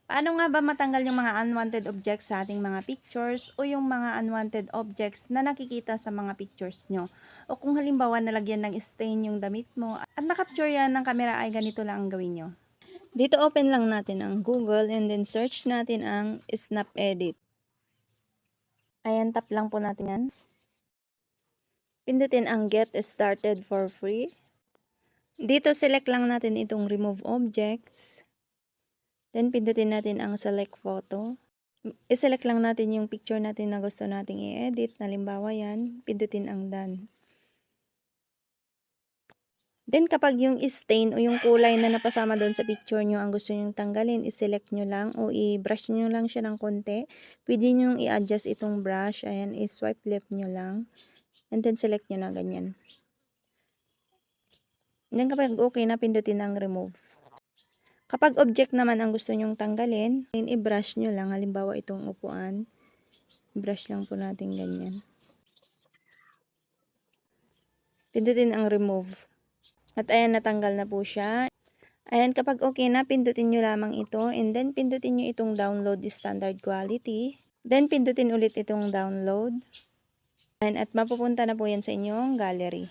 Paano nga ba matanggal yung mga unwanted objects sa ating mga pictures o yung mga unwanted objects na nakikita sa mga pictures nyo? O kung halimbawa nalagyan ng stain yung damit mo at nakapture yan ng camera ay ganito lang ang gawin nyo. Dito open lang natin ang Google and then search natin ang Snap Edit. Ayan, tap lang po natin yan. Pindutin ang Get Started for Free. Dito select lang natin itong Remove Objects. Then pindutin natin ang Select Photo. I-select lang natin yung picture natin na gusto nating i-edit. Halimbawa yan, pindutin ang Done. Then kapag yung stain o yung kulay na napasama doon sa picture nyo ang gusto nyo tanggalin, i-select nyo lang o i-brush nyo lang siya ng konti. Pwede nyo i-adjust itong brush. Ayan, i-swipe left nyo lang. And then select nyo na ganyan. Then kapag okay na, pindutin ang remove. Kapag object naman ang gusto nyong tanggalin, i-brush nyo lang. Halimbawa itong upuan. Brush lang po natin ganyan. Pindutin ang remove. At ayan, natanggal na po siya. Ayan, kapag okay na, pindutin nyo lamang ito. And then, pindutin nyo itong download standard quality. Then, pindutin ulit itong download. Ayan, at mapupunta na po yan sa inyong gallery.